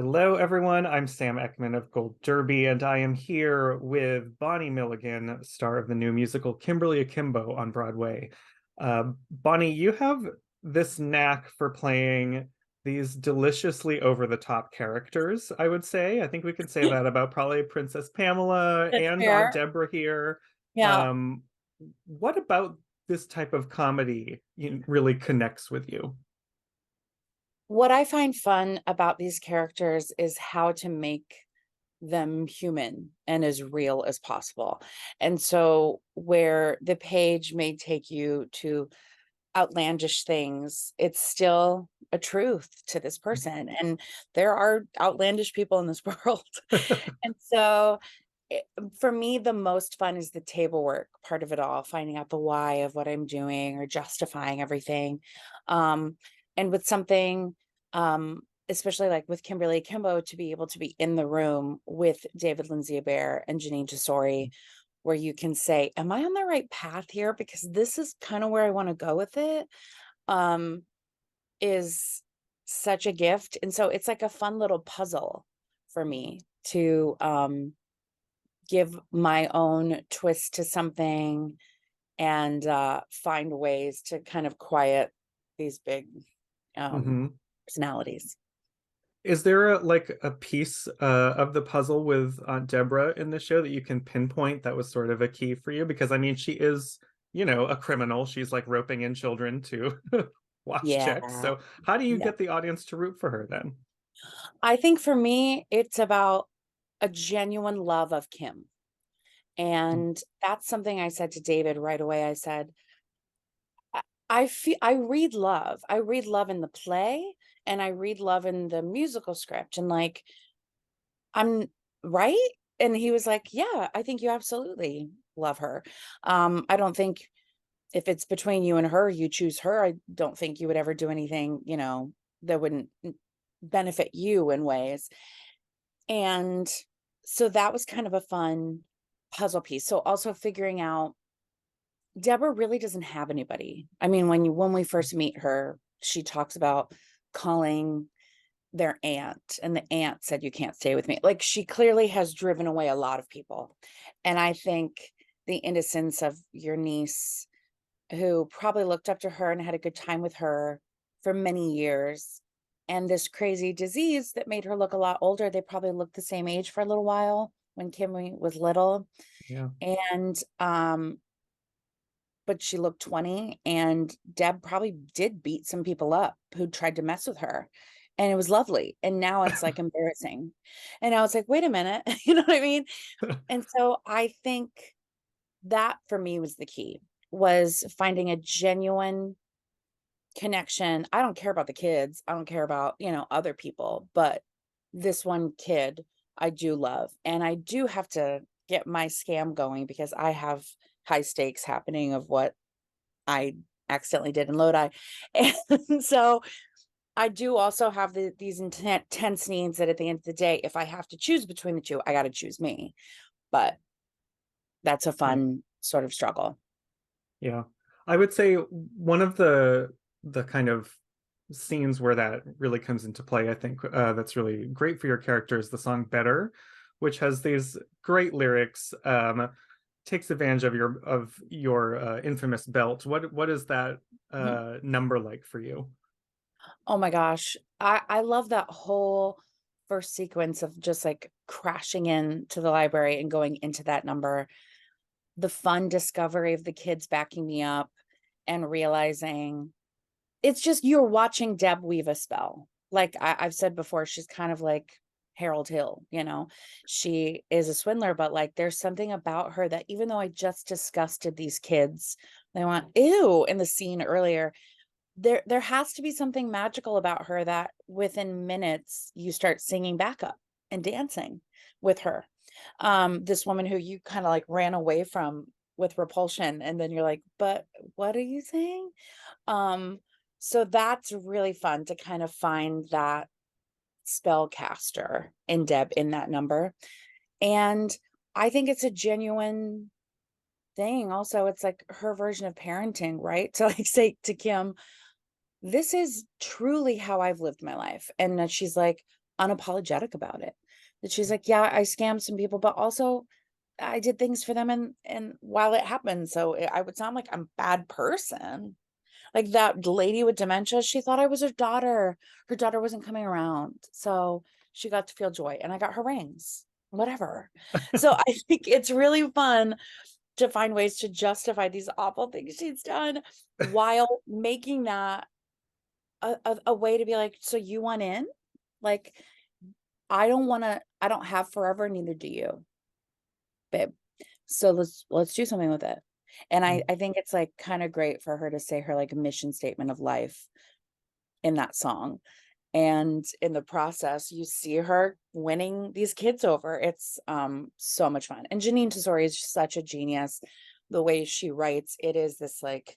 Hello, everyone. I'm Sam Eckmann of Gold Derby, and I am here with Bonnie Milligan, star of the new musical Kimberly Akimbo on Broadway. Bonnie, you have this knack for playing these deliciously over-the-top characters, I would say. I think we can say that about probably Princess Pamela That's and Aunt fair. Debra here. Yeah. Um, what about this type of comedy really connects with you? What I find fun about these characters is how to make them human and as real as possible. And so, where the page may take you to outlandish things, it's still a truth to this person. And there are outlandish people in this world. And so, for me, the most fun is the table work part of it all, finding out the why of what I'm doing or justifying everything. Um, and with something, especially like with Kimberly Akimbo, to be able to be in the room with David Lindsay Bear and Janine Tesori, where you can say, "Am I on the right path here? Because this is kind of where I want to go with it." Um, is such a gift, and so it's like a fun little puzzle for me to give my own twist to something and find ways to kind of quiet these big um, Mhm. personalities. Is there like a piece of the puzzle with Aunt Deborah in the show that you can pinpoint that was sort of a key for you? Because I mean, she is, a criminal. She's like roping in children to watch Yeah. chicks. So how do you Yeah. get the audience to root for her then? I think for me, it's about a genuine love of Kim. And that's something I said to David right away. I said, I feel I read love. I read love in the play and I read love in the musical script. And like, I'm right? And he was like, "Yeah, I think you absolutely love her." I don't think if it's between you and her, you choose her. I don't think you would ever do anything, that wouldn't benefit you in ways. And so that was kind of a fun puzzle piece. So also figuring out Deborah really doesn't have anybody. I mean, when we first meet her, she talks about calling their aunt, and the aunt said, "You can't stay with me." Like, she clearly has driven away a lot of people. And I think the innocence of your niece, who probably looked up to her and had a good time with her for many years, and this crazy disease that made her look a lot older. They probably looked the same age for a little while when Kimmy was little. Yeah. And but she looked 20, and Deb probably did beat some people up who tried to mess with her. And it was lovely. And now it's like embarrassing. And I was like, wait a minute. You know what I mean? And so I think that for me was the key, was finding a genuine connection. I don't care about the kids. I don't care about, other people, but this one kid I do love. And I do have to get my scam going because I have high stakes happening of what I accidentally did in Lodi. And so I do also have these intense needs that at the end of the day, if I have to choose between the two, I got to choose me. But that's a Yeah. fun sort of struggle. Yeah. I would say one of the kind of scenes where that really comes into play, I think that's really great for your character is the song Better, which has these great lyrics, takes advantage of your infamous belt. What is that Mhm. number like for you? Oh my gosh. I love that whole first sequence of just like crashing into the library and going into that number. The fun discovery of the kids backing me up and realizing it's just you're watching Deb weave a spell. Like I've said before, she's kind of like Harold Hill, She is a swindler, but like there's something about her that even though I just disgusted these kids, they want ew in the scene earlier. There has to be something magical about her that within minutes you start singing backup and dancing with her. This woman who you kind of like ran away from with repulsion, and then you're like, but what are you saying? So that's really fun to kind of find that spellcaster in Deb in that number. And I think it's a genuine thing. Also, it's like her version of parenting, right? To like say to Kim, this is truly how I've lived my life. And then she's like, unapologetic about it. That she's like, yeah, I scammed some people, but also I did things for them, and while it happened, so I would sound like I'm a bad person. Like that lady with dementia, she thought I was her daughter. Her daughter wasn't coming around. So she got to feel joy, and I got her rings, whatever. So I think it's really fun to find ways to justify these awful things she's done while making that a way to be like, so you want in? Like, I don't have forever, neither do you, babe. So let's do something with it. And I think it's like kind of great for her to say her like mission statement of life in that song. And in the process, you see her winning these kids over. It's so much fun. And Janine Tesori is such a genius. The way she writes, it is this like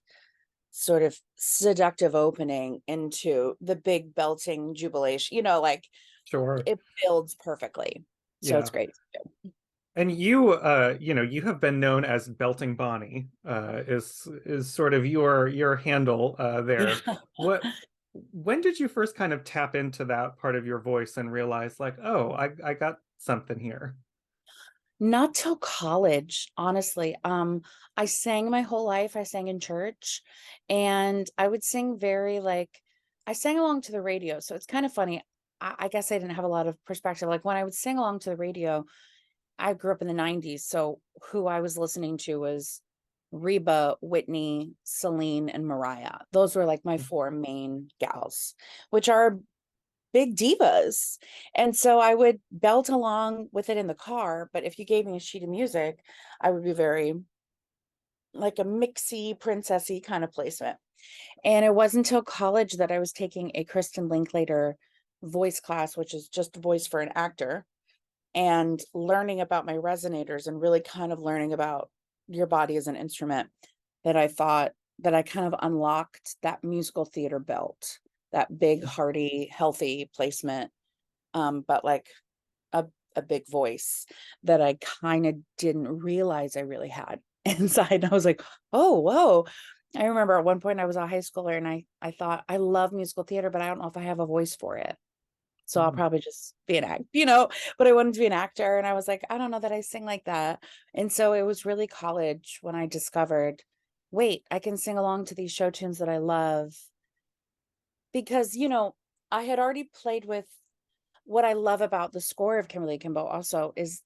sort of seductive opening into the big belting jubilation, like Sure. it builds perfectly. So it's Yeah. great. And you have been known as Belting Bonnie, is sort of your handle Yeah. there. What when did you first kind of tap into that part of your voice and realize like, oh, I got something here? Not till college, honestly. I sang my whole life. I sang in church, and I would sing very like I sang along to the radio. So it's kind of funny. I guess I didn't have a lot of perspective. Like when I would sing along to the radio, I grew up in the 90s. So who I was listening to was Reba, Whitney, Celine, and Mariah. Those were like my four main gals, which are big divas. And so I would belt along with it in the car. But if you gave me a sheet of music, I would be very like a mixy, princessy kind of placement. And it wasn't until college that I was taking a Kristen Linklater voice class, which is just voice for an actor, and learning about my resonators and really kind of learning about your body as an instrument, that I thought that I kind of unlocked that musical theater belt, that big, hearty, healthy placement, but like a, a big voice that I kind of didn't realize I really had inside. And I was like, oh, whoa. I remember at one point I was a high schooler, and I thought, I love musical theater, but I don't know if I have a voice for it. So I'll Mm. probably just be an but I wanted to be an actor. And I was like, I don't know that I sing like that. And so it was really college when I discovered, wait, I can sing along to these show tunes that I love. Because, I had already played with what I love about the score of Kimberly Akimbo also is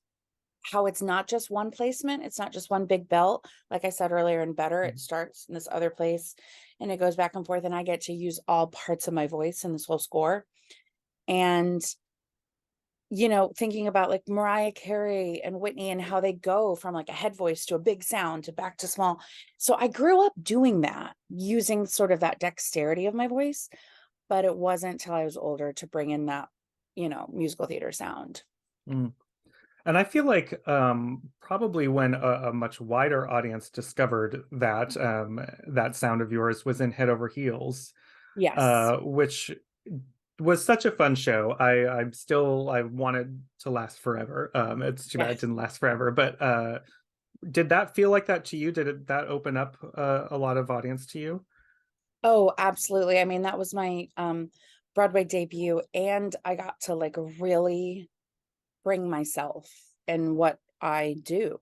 how it's not just one placement. It's not just one big belt. Like I said earlier in Better, it starts in this other place and it goes back and forth. And I get to use all parts of my voice in this whole score. And thinking about like Mariah Carey and Whitney and how they go from like a head voice to a big sound to back to small. So I grew up doing that, using sort of that dexterity of my voice, but it wasn't until I was older to bring in that, musical theater sound. Mm. And I feel like probably when a much wider audience discovered that sound of yours was in Head Over Heels, Yes. which was such a fun show. I wanted to last forever. It's too bad it Yes. didn't last forever, but did that feel like that to you? That open up a lot of audience to you? Oh, absolutely. I mean, that was my Broadway debut, and I got to like really bring myself and what I do,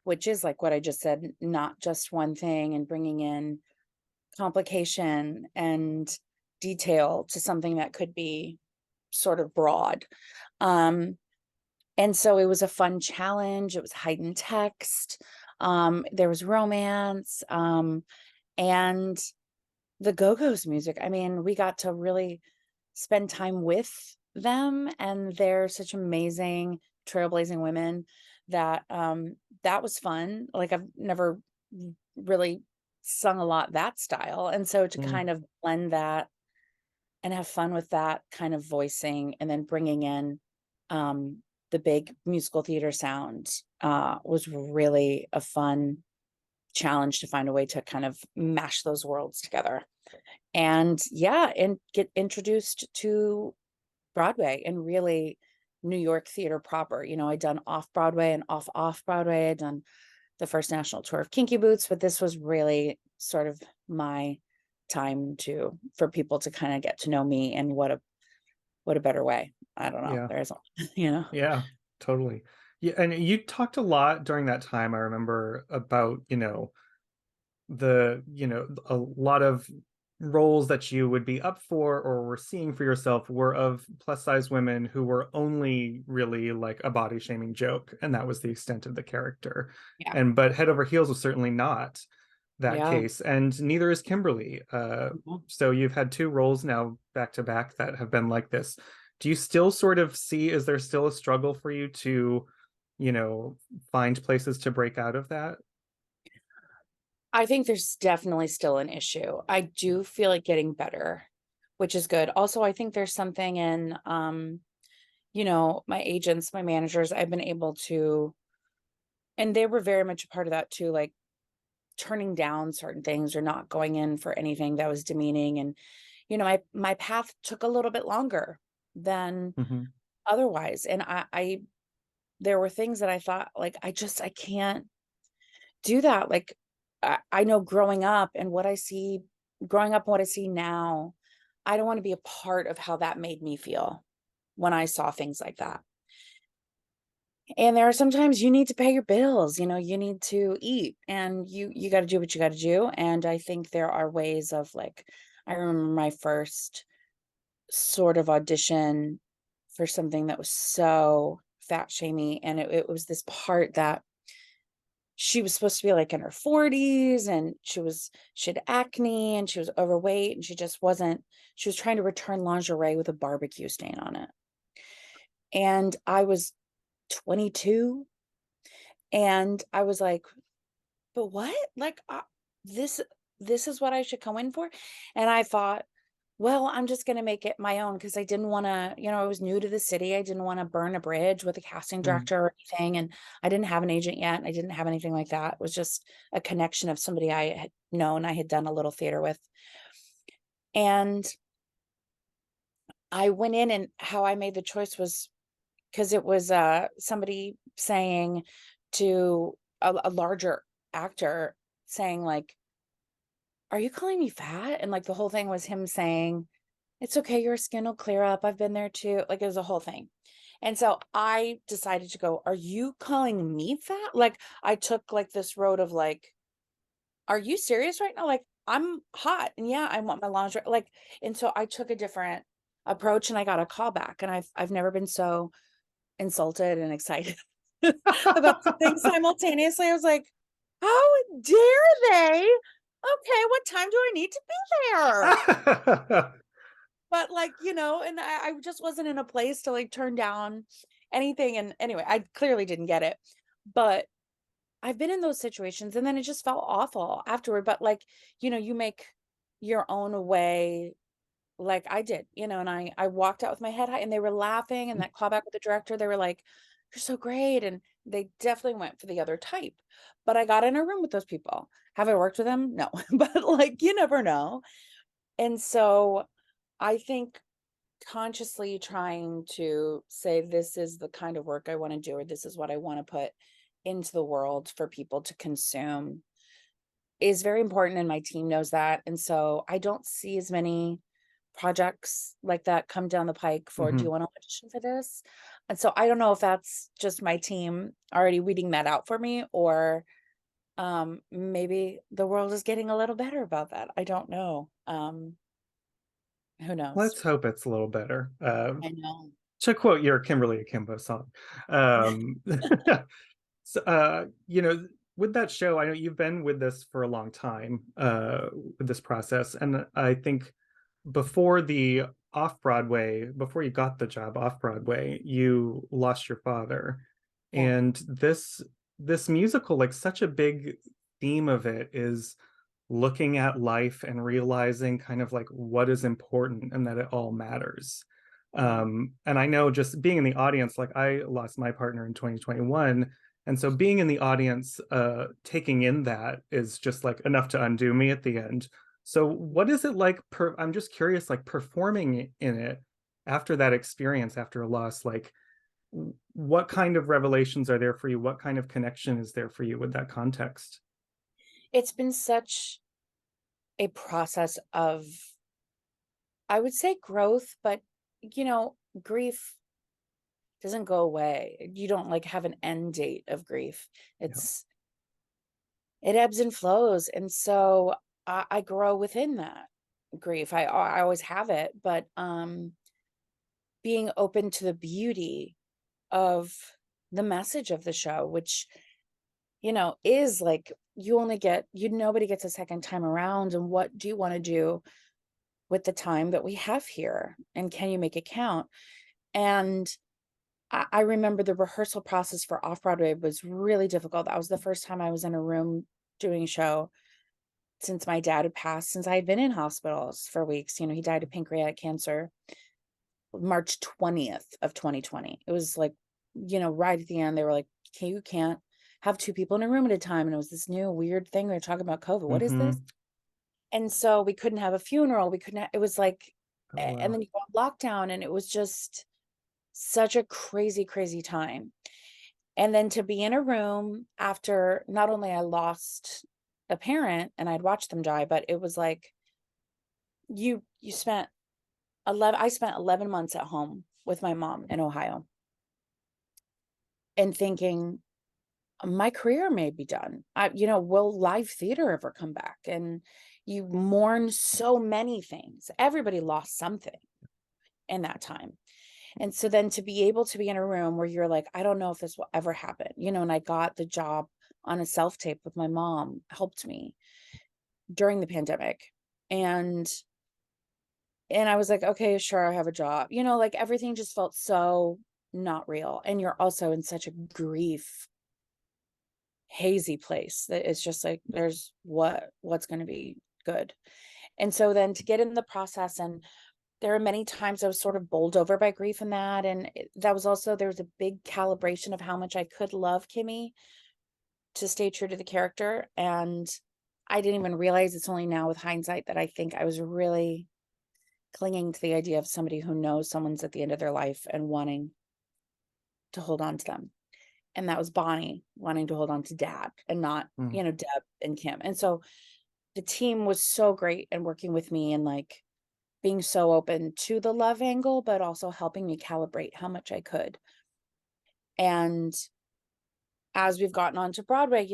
which is like what I just said, not just one thing, and bringing in complication and detail to something that could be sort of broad. Um, and so it was a fun challenge. It was heightened text. There was romance, and the Go-Go's music. I mean, we got to really spend time with them, and they're such amazing, trailblazing women that was fun. Like I've never really sung a lot that style. And so to Mm. kind of blend that and have fun with that kind of voicing, and then bringing in the big musical theater sound was really a fun challenge to find a way to kind of mash those worlds together. And yeah, and get introduced to Broadway and really New York theater proper. I'd done off Broadway and off Broadway. I'd done the first national tour of Kinky Boots, but this was really sort of my time for people to kind of get to know me, and what a better way. I don't know. Yeah. There's, you know. Yeah, totally. Yeah, and you talked a lot during that time, I remember, about, a lot of roles that you would be up for or were seeing for yourself were of plus size women who were only really like a body shaming joke, and that was the extent of the character. Yeah. And but Head Over Heels was certainly not that Yeah. case, and neither is Kimberly. Mhm. So you've had two roles now back to back that have been like this. Do you still sort of see, is there still a struggle for you to, you know, find places to break out of that? I think there's definitely still an issue. I do feel like getting better, which is good. Also, I think there's something in, my agents, my managers, I've been able to, and they were very much a part of that too, like turning down certain things or not going in for anything that was demeaning. And, my path took a little bit longer than Mhm. otherwise. And there were things that I thought, like, I can't do that. Like, I know growing up and what I see now, I don't want to be a part of how that made me feel when I saw things like that. And there are sometimes you need to pay your bills, you need to eat, and you got to do what you got to do. And I think there are ways of, like, I remember my first sort of audition for something that was so fat shamey, and it was this part that she was supposed to be like in her 40s, and she had acne and she was overweight, and she was trying to return lingerie with a barbecue stain on it. And I was 22, and I was like, but what? Like, this this is what I should come in for? And I thought, well, I'm just going to make it my own, because I didn't want to, I was new to the city. I didn't want to burn a bridge with a casting Mm. director or anything. And I didn't have an agent yet. And I didn't have anything like that. It was just a connection of somebody I had known, I had done a little theater with. And I went in, and how I made the choice was because it was somebody saying to a larger actor, saying, like, "Are you calling me fat?" And, like, the whole thing was him saying, "It's okay, your skin will clear up. I've been there too." Like, it was a whole thing. And so I decided to go, "Are you calling me fat?" Like, I took, like, this road of, like, "Are you serious right now? Like, I'm hot, and yeah, I want my lingerie." Like, and so I took a different approach, and I got a call back, and I've never been so insulted and excited about something simultaneously. I was like, "How dare they? Okay, what time do I need to be there?" But, like, and I just wasn't in a place to, like, turn down anything. And anyway, I clearly didn't get it. But I've been in those situations, and then it just felt awful afterward. But, like, you make your own way, like I did, and I walked out with my head high, and they were laughing. And that callback with the director, they were like, "You're so great." And they definitely went for the other type. But I got in a room with those people. Have I worked with them? No. But, like, you never know. And so I think consciously trying to say, this is the kind of work I want to do, or this is what I want to put into the world for people to consume, is very important. And my team knows that. And so I don't see as many projects like that come down the pike for, "Do you Mhm. want to audition for this?" And so I don't know if that's just my team already weeding that out for me, or maybe the world is getting a little better about that. I don't know. Who knows? Let's hope it's a little better. I know. To quote your Kimberly Akimbo song. Um, so, with that show, I know you've been with this for a long time, with this process, and I think before you got the job off Broadway, you lost your father, Yeah. and this musical, like such a big theme of it is looking at life and realizing kind of like what is important and that it all matters. Yeah. And I know, just being in the audience, like I lost my partner in 2021. And so being in the audience, taking in that is just like enough to undo me at the end. So what is it like, I'm just curious, like performing in it after that experience, after a loss, like what kind of revelations are there for you? What kind of connection is there for you with that context? It's been such a process of, I would say, growth, but, grief. doesn't go away. You don't like have an end date of grief. Yeah. It ebbs and flows. And so I grow within that grief. I always have it, but being open to the beauty of the message of the show, which, is like nobody gets a second time around. And what do you want to do with the time that we have here? And can you make it count? And I remember the rehearsal process for Off Broadway was really difficult. That was the first time I was in a room doing a show since my dad had passed, since I had been in hospitals for weeks. He died of pancreatic cancer March 20th of 2020. It was like, right at the end, they were like, okay, you can't have two people in a room at a time. And it was this new weird thing. They're talking about COVID. What is this? Mm-hmm. And so we couldn't have a funeral. We couldn't, it was like, Oh, and wow. then you go on lockdown, and it was just such a crazy, crazy time. And then to be in a room after not only I lost a parent and I'd watched them die, but it was like you spent 11 I spent 11 months at home with my mom in Ohio and thinking my career may be done. Will live theater ever come back? And you mourn so many things. Everybody lost something in that time. And so then to be able to be in a room where you're like, I don't know if this will ever happen, and I got the job on a self-tape with my mom, helped me during the pandemic. And I was like, okay, sure, I have a job. Like everything just felt so not real. And you're also in such a grief hazy place that it's just like there's what's going to be good. And so then to get in the process, and there are many times I was sort of bowled over by grief in that. And that was also, there was a big calibration of how much I could love Kimmy to stay true to the character. And I didn't even realize, it's only now with hindsight that I think I was really clinging to the idea of somebody who knows someone's at the end of their life and wanting to hold on to them. And that was Bonnie wanting to hold on to Dad and not, Mm. Deb and Kim. And so the team was so great and working with me and like being so open to the love angle, but also helping me calibrate how much I could. And as we've gotten on to Broadway,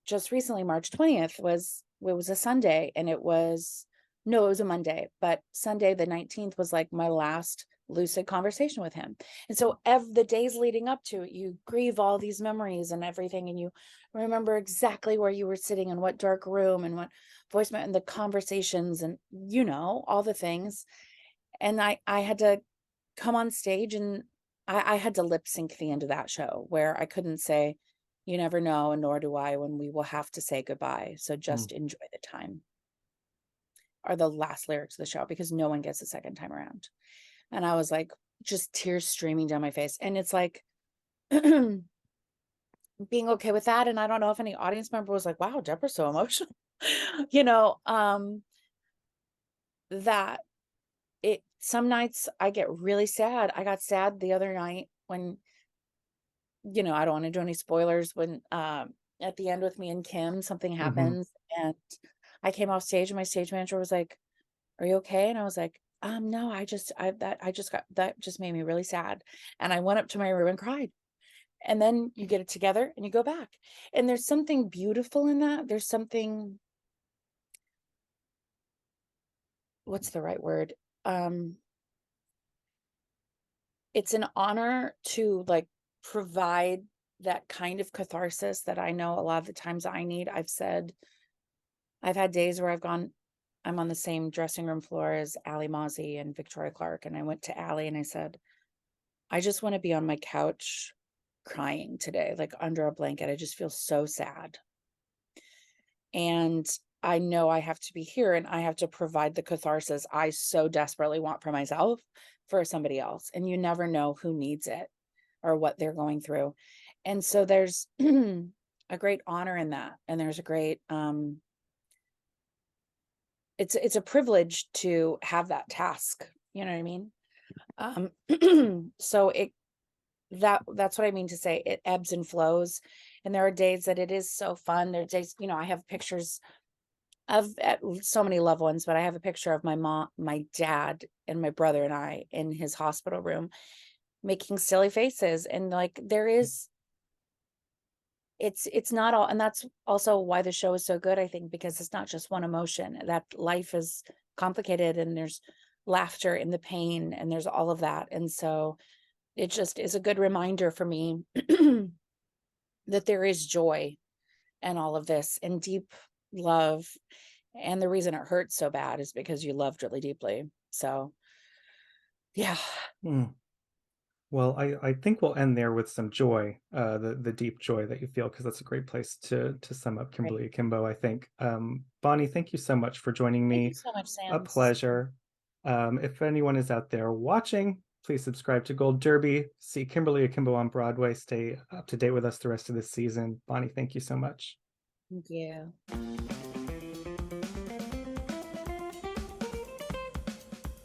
just recently, March 20th was a Sunday, and it was a Monday, but Sunday the 19th was like my last lucid conversation with him. And so the days leading up to it, you grieve all these memories and everything, and you remember exactly where you were sitting and what dark room and what voicemail and the conversations and all the things. And I had to come on stage, and I had to lip sync the end of that show where I couldn't say, you never know, and nor do I, when we will have to say goodbye. So Mm. just enjoy the time, are the last lyrics of the show, because no one gets a second time around. And I was like, just tears streaming down my face. And it's like being okay with that. And I don't know if any audience member was like, wow, Debra's so emotional. you know, um, that some nights I get really sad. I got sad the other night when, I don't want to do any spoilers, when at the end with me and Kim, something Mm-hmm. happens, and I came off stage and my stage manager was like, are you okay? And I was like, no, that just made me really sad. And I went up to my room and cried. And then you get it together and you go back. And there's something beautiful in that. There's something, what's the right word? It's an honor to like provide that kind of catharsis that I know a lot of the times I need. I've had days where I'm on the same dressing room floor as Ali Mozzie and Victoria Clark. And I went to Ali and I said, I just want to be on my couch crying today, like under a blanket. I just feel so sad. And I know I have to be here and I have to provide the catharsis I so desperately want for myself, for somebody else. And you never know who needs it or what they're going through. And so there's a great honor in that. And there's a great, it's a privilege to have that task. You know what I mean? So that's what I mean to say, it ebbs and flows. And there are days that it is so fun. There are days, I have pictures of so many loved ones, but I have a picture of my mom, my dad, and my brother and I in his hospital room. making silly faces, and like there is it's not all, and that's also why the show is so good, I think, because it's not just one emotion. That life is complicated, and there's laughter in the pain, and there's all of that. And so it just is a good reminder for me that there is joy and all of this and deep love. And the reason it hurts so bad is because you loved really deeply. So, yeah. Mm. Well, I think we'll end there with some joy, the deep joy that you feel, because that's a great place to sum up Right. Kimberly Akimbo, I think. Bonnie, thank you so much for joining Thank you me. so much, A Sam. This is fun. pleasure. If anyone is out there watching, please subscribe to Gold Derby. See Kimberly Akimbo on Broadway. Stay up to date with us the rest of this season. Bonnie, thank you so much. Thank you.